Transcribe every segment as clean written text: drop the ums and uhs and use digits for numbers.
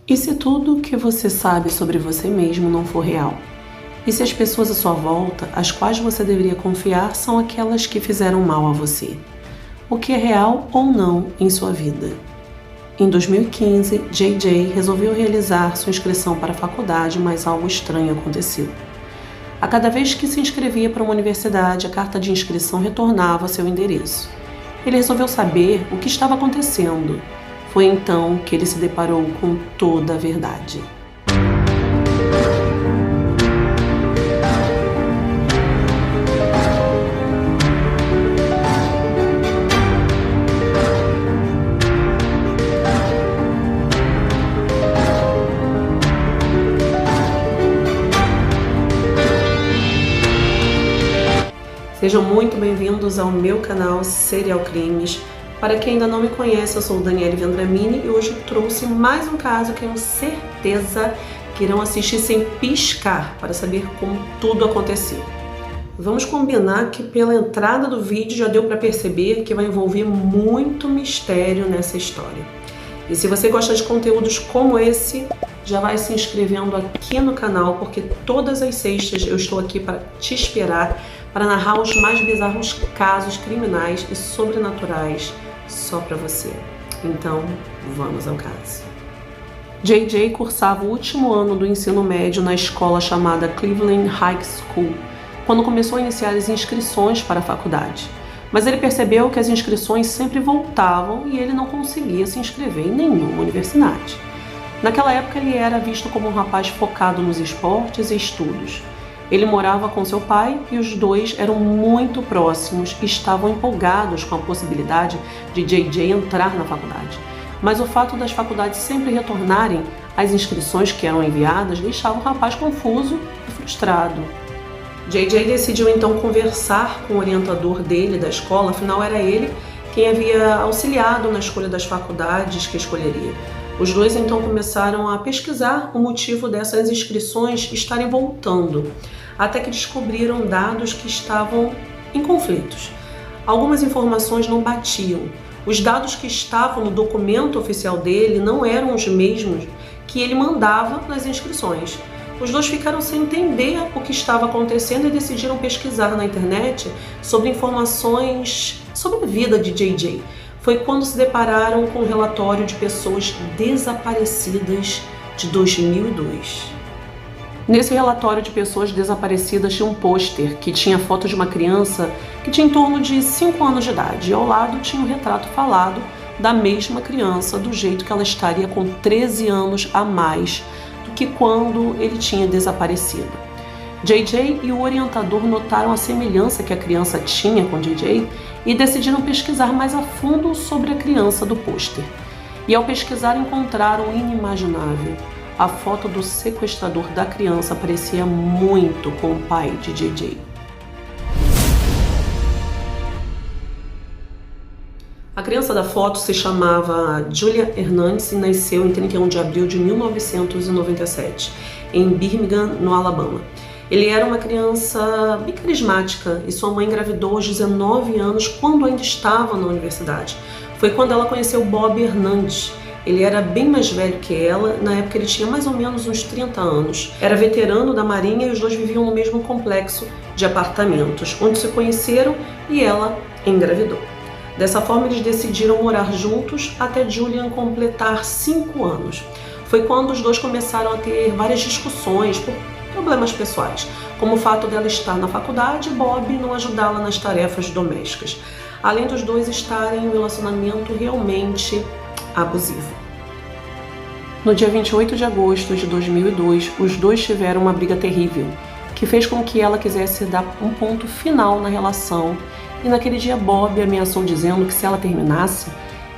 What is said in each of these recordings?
E se tudo que você sabe sobre você mesmo não for real? E se as pessoas à sua volta, as quais você deveria confiar, são aquelas que fizeram mal a você? O que é real ou não em sua vida? Em 2015, JJ resolveu realizar sua inscrição para a faculdade, mas algo estranho aconteceu. A cada vez que se inscrevia para uma universidade, a carta de inscrição retornava ao seu endereço. Ele resolveu saber o que estava acontecendo. Foi então que ele se deparou com toda a verdade. Sejam muito bem-vindos ao meu canal Serial Crimes. Para quem ainda não me conhece, eu sou Daniele Vendramini e hoje trouxe mais um caso que tenho certeza que irão assistir sem piscar para saber como tudo aconteceu. Vamos combinar que pela entrada do vídeo já deu para perceber que vai envolver muito mistério nessa história. E se você gosta de conteúdos como esse, já vai se inscrevendo aqui no canal, porque todas as sextas eu estou aqui para te esperar para narrar os mais bizarros casos criminais e sobrenaturais só para você. Então, vamos ao caso. JJ cursava o último ano do ensino médio na escola chamada Cleveland High School, quando começou a iniciar as inscrições para a faculdade. Mas ele percebeu que as inscrições sempre voltavam e ele não conseguia se inscrever em nenhuma universidade. Naquela época ele era visto como um rapaz focado nos esportes e estudos. Ele morava com seu pai e os dois eram muito próximos e estavam empolgados com a possibilidade de JJ entrar na faculdade. Mas o fato das faculdades sempre retornarem às inscrições que eram enviadas deixava o rapaz confuso e frustrado. JJ decidiu então conversar com o orientador dele da escola, afinal era ele quem havia auxiliado na escolha das faculdades que escolheria. Os dois então começaram a pesquisar o motivo dessas inscrições estarem voltando, até que descobriram dados que estavam em conflitos. Algumas informações não batiam. Os dados que estavam no documento oficial dele não eram os mesmos que ele mandava nas inscrições. Os dois ficaram sem entender o que estava acontecendo e decidiram pesquisar na internet sobre informações sobre a vida de JJ. Foi quando se depararam com o relatório de pessoas desaparecidas de 2002. Nesse relatório de pessoas desaparecidas tinha um pôster que tinha foto de uma criança que tinha em torno de 5 anos de idade e ao lado tinha um retrato falado da mesma criança, do jeito que ela estaria com 13 anos a mais do que quando ele tinha desaparecido. JJ e o orientador notaram a semelhança que a criança tinha com JJ e decidiram pesquisar mais a fundo sobre a criança do pôster. E ao pesquisar encontraram o inimaginável. A foto do sequestrador da criança parecia muito com o pai de JJ. A criança da foto se chamava Julia Hernandez e nasceu em 31 de abril de 1997, em Birmingham, no Alabama. Ele era uma criança bem carismática e sua mãe engravidou aos 19 anos quando ainda estava na universidade. Foi quando ela conheceu Bob Hernandez. Ele era bem mais velho que ela, na época ele tinha mais ou menos uns 30 anos. Era veterano da Marinha e os dois viviam no mesmo complexo de apartamentos, onde se conheceram e ela engravidou. Dessa forma eles decidiram morar juntos até Julian completar 5 anos. Foi quando os dois começaram a ter várias discussões por problemas pessoais, como o fato dela estar na faculdade e Bob não ajudá-la nas tarefas domésticas, além dos dois estarem em um relacionamento realmente abusivo. No dia 28 de agosto de 2002, os dois tiveram uma briga terrível, que fez com que ela quisesse dar um ponto final na relação, e naquele dia Bob ameaçou dizendo que se ela terminasse,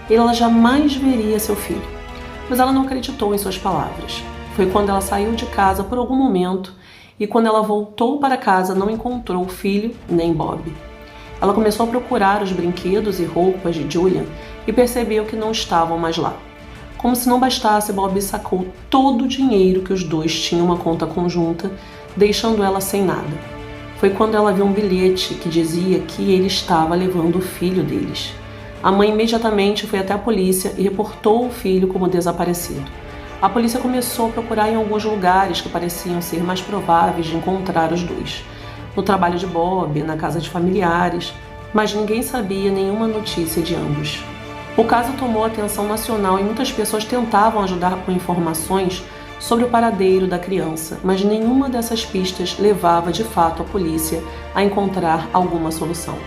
ela jamais veria seu filho. Mas ela não acreditou em suas palavras. Foi quando ela saiu de casa por algum momento e quando ela voltou para casa não encontrou o filho nem Bob. Ela começou a procurar os brinquedos e roupas de Julian e percebeu que não estavam mais lá. Como se não bastasse, Bob sacou todo o dinheiro que os dois tinham uma conta conjunta, deixando ela sem nada. Foi quando ela viu um bilhete que dizia que ele estava levando o filho deles. A mãe imediatamente foi até a polícia e reportou o filho como desaparecido. A polícia começou a procurar em alguns lugares que pareciam ser mais prováveis de encontrar os dois. No trabalho de Bob, na casa de familiares, mas ninguém sabia nenhuma notícia de ambos. O caso tomou atenção nacional e muitas pessoas tentavam ajudar com informações sobre o paradeiro da criança, mas nenhuma dessas pistas levava de fato a polícia a encontrar alguma solução.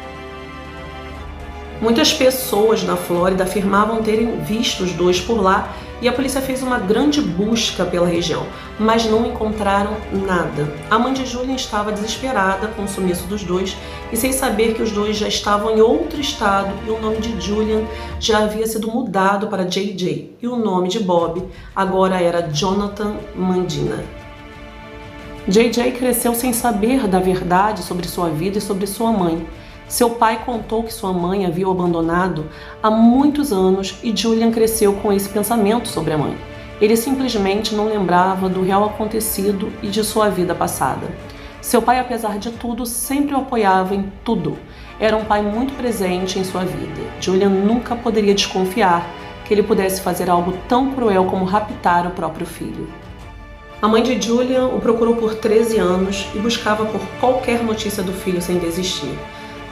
Muitas pessoas na Flórida afirmavam terem visto os dois por lá e a polícia fez uma grande busca pela região, mas não encontraram nada. A mãe de Julian estava desesperada com o sumiço dos dois e sem saber que os dois já estavam em outro estado e o nome de Julian já havia sido mudado para JJ e o nome de Bob agora era Jonathan Mandina. JJ cresceu sem saber da verdade sobre sua vida e sobre sua mãe. Seu pai contou que sua mãe havia o abandonado há muitos anos e Julian cresceu com esse pensamento sobre a mãe. Ele simplesmente não lembrava do real acontecido e de sua vida passada. Seu pai, apesar de tudo, sempre o apoiava em tudo. Era um pai muito presente em sua vida. Julian nunca poderia desconfiar que ele pudesse fazer algo tão cruel como raptar o próprio filho. A mãe de Julian o procurou por 13 anos e buscava por qualquer notícia do filho sem desistir.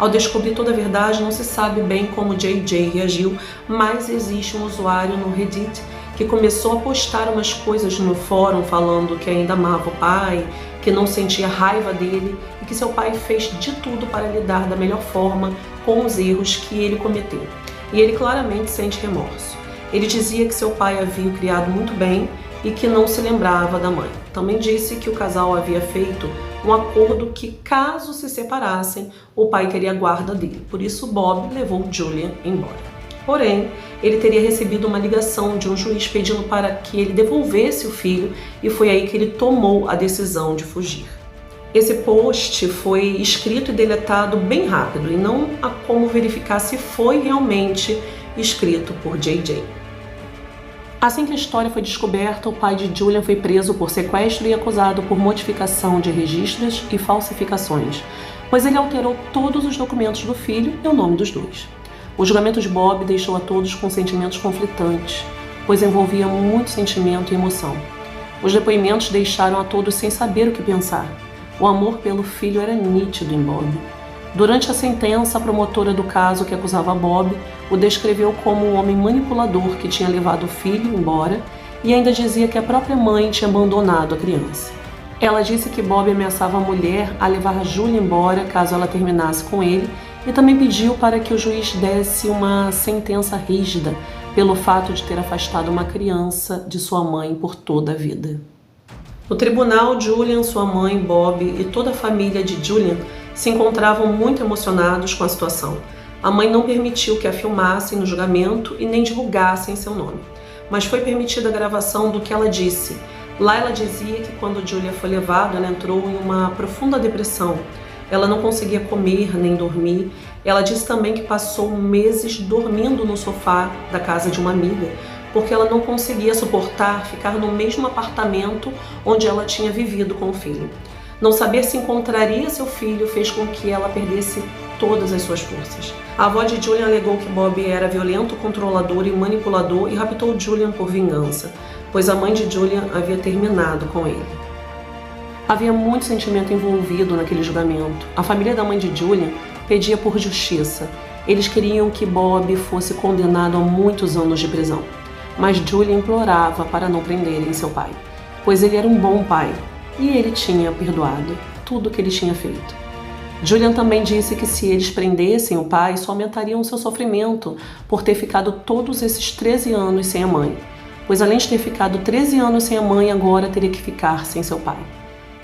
Ao descobrir toda a verdade, não se sabe bem como JJ reagiu, mas existe um usuário no Reddit que começou a postar umas coisas no fórum falando que ainda amava o pai, que não sentia raiva dele e que seu pai fez de tudo para lidar da melhor forma com os erros que ele cometeu. E ele claramente sente remorso. Ele dizia que seu pai havia o criado muito bem e que não se lembrava da mãe. Também disse que o casal havia feito um acordo que, caso se separassem, o pai teria a guarda dele. Por isso, Bob levou Julian embora. Porém, ele teria recebido uma ligação de um juiz pedindo para que ele devolvesse o filho e foi aí que ele tomou a decisão de fugir. Esse post foi escrito e deletado bem rápido e não há como verificar se foi realmente escrito por JJ. Assim que a história foi descoberta, o pai de Julian foi preso por sequestro e acusado por modificação de registros e falsificações, pois ele alterou todos os documentos do filho e o nome dos dois. O julgamento de Bob deixou a todos com sentimentos conflitantes, pois envolvia muito sentimento e emoção. Os depoimentos deixaram a todos sem saber o que pensar. O amor pelo filho era nítido em Bob. Durante a sentença, a promotora do caso que acusava Bob o descreveu como um homem manipulador que tinha levado o filho embora e ainda dizia que a própria mãe tinha abandonado a criança. Ela disse que Bob ameaçava a mulher a levar a Julia embora caso ela terminasse com ele e também pediu para que o juiz desse uma sentença rígida pelo fato de ter afastado uma criança de sua mãe por toda a vida. No tribunal, Julian, sua mãe, Bob e toda a família de Julian se encontravam muito emocionados com a situação. A mãe não permitiu que a filmassem no julgamento e nem divulgassem seu nome, mas foi permitida a gravação do que ela disse. Lá ela dizia que quando Julia foi levada, ela entrou em uma profunda depressão. Ela não conseguia comer nem dormir. Ela disse também que passou meses dormindo no sofá da casa de uma amiga, porque ela não conseguia suportar ficar no mesmo apartamento onde ela tinha vivido com o filho. Não saber se encontraria seu filho fez com que ela perdesse todas as suas forças. A avó de Julian alegou que Bob era violento, controlador e manipulador e raptou Julian por vingança, pois a mãe de Julian havia terminado com ele. Havia muito sentimento envolvido naquele julgamento. A família da mãe de Julian pedia por justiça. Eles queriam que Bob fosse condenado a muitos anos de prisão. Mas Julian implorava para não prenderem seu pai, pois ele era um bom pai e ele tinha perdoado tudo o que ele tinha feito. Julian também disse que se eles prendessem o pai, só aumentariam seu sofrimento por ter ficado todos esses 13 anos sem a mãe, pois além de ter ficado 13 anos sem a mãe, agora teria que ficar sem seu pai.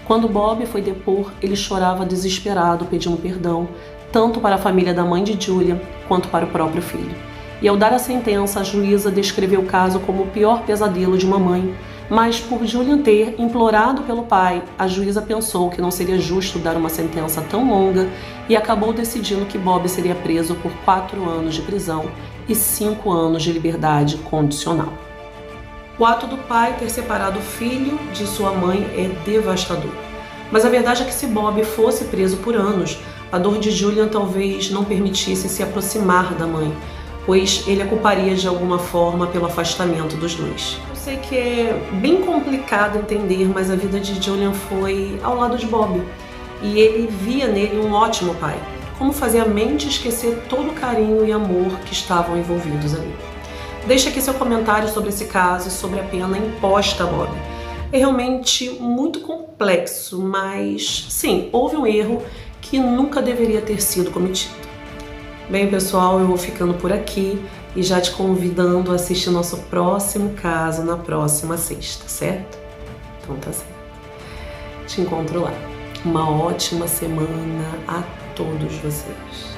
Quando Bob foi depor, ele chorava desesperado pedindo perdão, tanto para a família da mãe de Julian quanto para o próprio filho. E ao dar a sentença, a juíza descreveu o caso como o pior pesadelo de uma mãe, mas por Julian ter implorado pelo pai, a juíza pensou que não seria justo dar uma sentença tão longa e acabou decidindo que Bob seria preso por 4 anos de prisão e 5 anos de liberdade condicional. O ato do pai ter separado o filho de sua mãe é devastador. Mas a verdade é que se Bob fosse preso por anos, a dor de Julian talvez não permitisse se aproximar da mãe, pois ele a culparia de alguma forma pelo afastamento dos dois. sei que é bem complicado entender, mas a vida de Julian foi ao lado de Bob. E ele via nele um ótimo pai. Como fazer a mente esquecer todo o carinho e amor que estavam envolvidos ali. Deixe aqui seu comentário sobre esse caso e sobre a pena imposta a Bob. É realmente muito complexo, mas sim, houve um erro que nunca deveria ter sido cometido. Bem, pessoal, eu vou ficando por aqui e já te convidando a assistir nosso próximo caso na próxima sexta, certo? Então tá certo. Te encontro lá. Uma ótima semana a todos vocês.